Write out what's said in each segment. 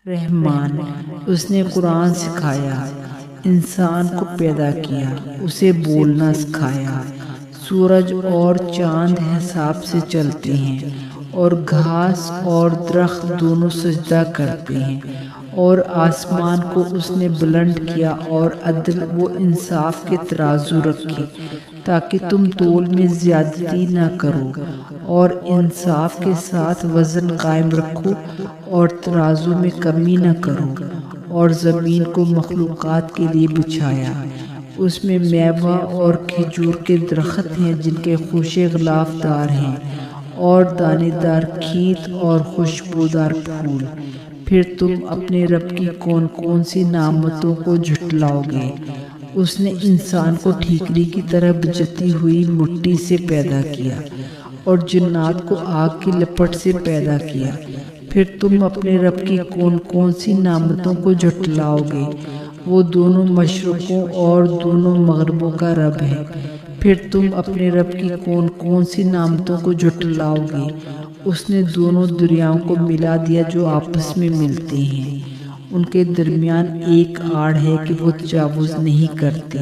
رحمان، اس نے قرآن سکھایا، انسان کو پیدا کیا، اسے بولنا سکھایا۔ سورج اور چاند حساب سے چلتے ہیں اور گھاس اور درخت دونوں سجدہ کرتے ہیں، اور آسمان کو اس نے بلند کیا اور عدل و انصاف کے ترازو رکھے تاکہ تم تول میں زیادتی نہ کرو، اور انصاف کے ساتھ وزن قائم رکھو اور ترازو میں کمی نہ کرو۔ اور زمین کو مخلوقات کے لیے بچھایا، اس میں میوہ اور کھجور کے درخت ہیں جن کے خوشے غلاف دار ہیں، اور دانے دار کھیت اور خوشبودار پھول۔ پھر تم اپنے رب کی کون کون سی نعمتوں کو جھٹلاؤ گے؟ اس نے انسان کو ٹھیکری کی طرح بجھتی ہوئی مٹی سے پیدا کیا اور جنات کو آگ کی لپٹ سے پیدا کیا۔ پھر تم اپنے رب کی کون کون سی نعمتوں کو جھٹلاؤ گے؟ وہ دونوں مشرقوں اور دونوں مغربوں کا رب ہے۔ پھر تم اپنے رب کی کون کون سی نعمتوں کو جھٹلاؤ گے؟ اس نے دونوں دریاؤں کو ملا دیا جو آپس میں ملتے ہیں، ان کے درمیان ایک آڑ ہے کہ وہ تجاوز نہیں کرتے۔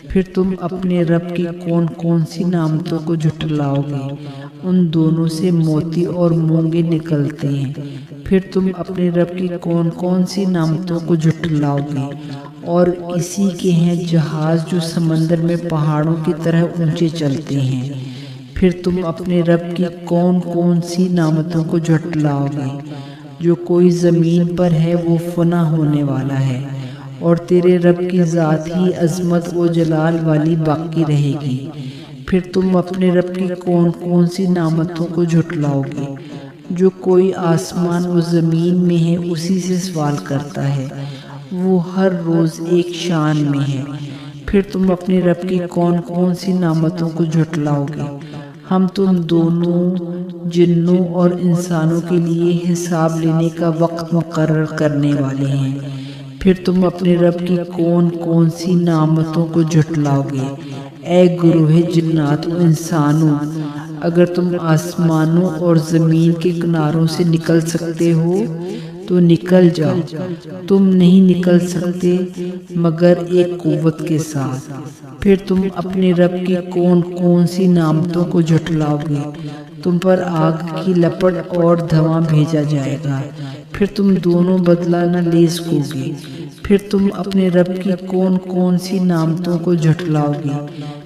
پھر تم اپنے رب کی کون کون سی نعمتوں کو جھٹلاؤ گے؟ ان دونوں سے موتی اور مونگے نکلتے ہیں۔ پھر تم اپنے رب کی کون کون سی نعمتوں کو جھٹلاؤ گے؟ اور اسی کے ہیں جہاز جو سمندر میں پہاڑوں کی طرح اونچے چلتے ہیں۔ پھر تم اپنے رب کی کون کون سی نعمتوں کو جھٹلاؤ گے؟ جو کوئی زمین پر ہے وہ فنا ہونے والا ہے، اور تیرے رب کی ذات ہی عظمت و جلال والی باقی رہے گی۔ پھر تم اپنے رب کی کون کون سی نعمتوں کو جھٹلاؤ گے؟ جو کوئی آسمان و زمین میں ہے اسی سے سوال کرتا ہے، وہ ہر روز ایک شان میں ہے۔ پھر تم اپنے رب کی کون کون سی نعمتوں کو جھٹلاؤ گے؟ ہم تم دونوں جنوں اور انسانوں کے لیے حساب لینے کا وقت مقرر کرنے والے ہیں۔ پھر تم اپنے رب کی کون کون سی نعمتوں کو جھٹلاؤ گے؟ اے گروہ جنات و انسانوں، اگر تم آسمانوں اور زمین کے کناروں سے نکل سکتے ہو تو نکل جاؤ۔ تم نہیں نکل سکتے مگر ایک قوت کے ساتھ۔ پھر تم اپنے رب کی کون کون سی نعمتوں کو جھٹلاؤ گے؟ تم پر آگ کی لپٹ اور دھواں بھیجا جائے گا، پھر تم دونوں بدلہ نہ لے سکو گے۔ پھر تم اپنے رب کی کون کون سی نعمتوں کو جھٹلاؤ گے؟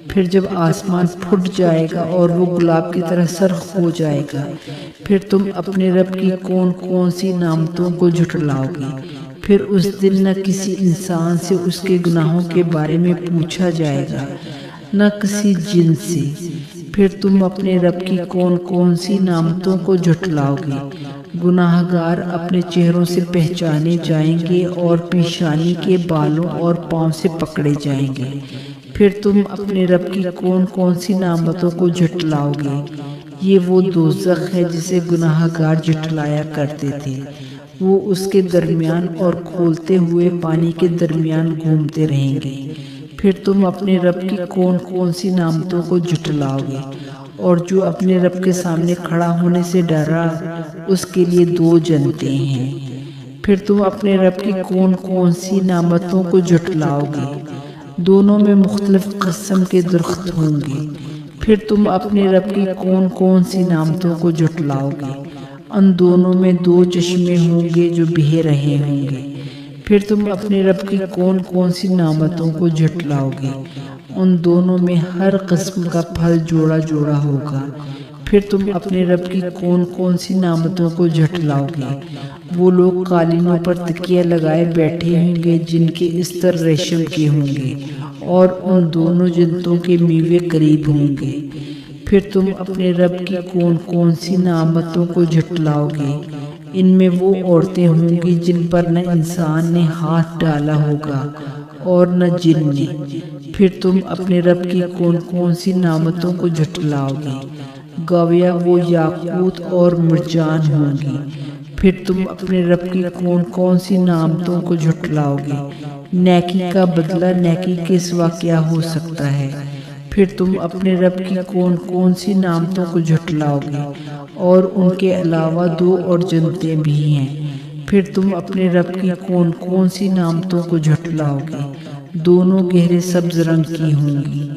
پھر جب آسمان پھٹ جائے گا اور وہ گلاب کی طرح سرخ ہو جائے گا، پھر تم اپنے رب کی کون کون سی نعمتوں کو جھٹلاؤ گے؟ پھر اس دن نہ کسی انسان سے اس کے گناہوں کے بارے میں پوچھا جائے گا، نہ کسی جن سے۔ پھر تم اپنے رب کی کون کون سی نعمتوں کو جھٹلاؤ گے؟ گناہ گار اپنے چہروں سے پہچانے جائیں گے اور پیشانی کے بالوں اور پاؤں سے پکڑے جائیں گے۔ پھر تم اپنے رب کی کون کون سی نعمتوں کو جھٹلاؤ گے؟ یہ وہ دوزخ ہے جسے گناہ گار جھٹلایا کرتے تھے، وہ اس کے درمیان اور کھولتے ہوئے پانی کے درمیان گھومتے رہیں گے۔ پھر تم اپنے رب کی کون کون سی نعمتوں کو جھٹلاؤ گے؟ اور جو اپنے رب کے سامنے کھڑا ہونے سے ڈرا، اس کے لیے دو جنتیں ہیں۔ پھر تم اپنے رب کی کون کون سی نعمتوں کو جھٹلاؤ گے؟ دونوں میں مختلف قسم کے درخت ہوں گے۔ پھر تم اپنے رب کی کون کون سی نعمتوں کو جھٹلاؤ گے؟ ان دونوں میں دو چشمے ہوں گے جو بہہ رہے ہوں گے۔ پھر تم اپنے رب کی کون کون سی نعمتوں کو جھٹلاؤ گے؟ ان دونوں میں ہر قسم کا پھل جوڑا جوڑا ہوگا۔ پھر تم اپنے رب کی کون کون سی نعمتوں کو جھٹلاؤ گے؟ وہ لوگ قالینوں پر تکیہ لگائے بیٹھے ہوں گے جن کے استر ریشم کے ہوں گے، اور ان دونوں جنتوں کے میوے قریب ہوں گے۔ پھر تم اپنے رب کی کون کون سی نعمتوں کو جھٹلاؤ گے؟ ان میں وہ عورتیں ہوں گی جن پر نہ انسان نے ہاتھ ڈالا ہوگا اور نہ جن نے۔ پھر تم اپنے رب کی کون کون سی نعمتوں کو جھٹلاؤ گے؟ گویا وہ یاقوت اور مرجان ہوں گی۔ پھر تم اپنے رب کی کون کون سی نعمتوں کو جھٹلاؤ گے؟ نیکی کا بدلہ نیکی کے سوا کیا ہو سکتا ہے؟ پھر تم اپنے رب کی کون کون سی نعمتوں کو جھٹلاؤ گے؟ اور ان کے علاوہ دو اور جنتیں بھی ہیں۔ پھر تم اپنے رب کی کون کون سی نعمتوں کو جھٹلاؤ گے، دونوں گہرے سبز رنگ کی ہوں گی۔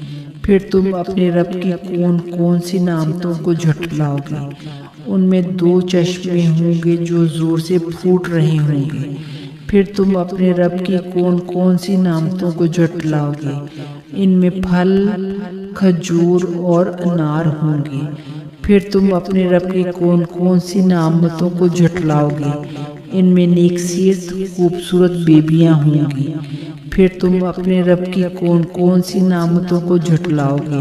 پھر تم اپنے رب کی کون کون سی نعمتوں کو جھٹلاؤ گے، ان میں 2 چشمے ہوں گے جو زور سے پھوٹ رہے ہوں گے۔ پھر تم اپنے رب کی کون کون سی نعمتوں کو جھٹلاؤ گے، ان میں پھل، کھجور اور انار ہوں گے۔ پھر تم اپنے رب کی کون کون سی نعمتوں کو جھٹلاؤ گے، ان میں نیک سیرت خوبصورت بیبیاں ہوں گی۔ پھر تم اپنے رب کی کون کون سی نعمتوں کو جھٹلاؤ گے،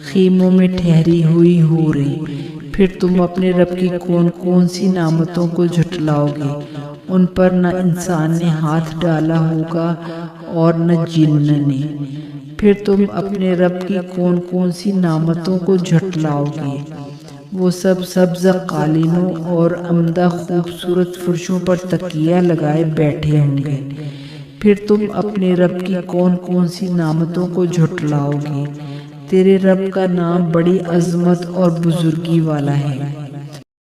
خیموں میں ٹھہری ہوئی حوریں۔ پھر تم اپنے رب کی کون کون سی نعمتوں کو جھٹلاؤ گے، ان پر نہ انسان نے ہاتھ ڈالا ہوگا اور نہ جن نے۔ پھر تم اپنے رب کی کون کون سی نعمتوں کو جھٹلاؤ گے، وہ سب سبز قالینوں اور عمدہ خوبصورت فرشوں پر تکیہ لگائے بیٹھے ہوں گے۔ پھر تم اپنے رب کی کون کون سی نعمتوں کو جھٹلاؤ گے، تیرے رب کا نام بڑی عظمت اور بزرگی والا ہے۔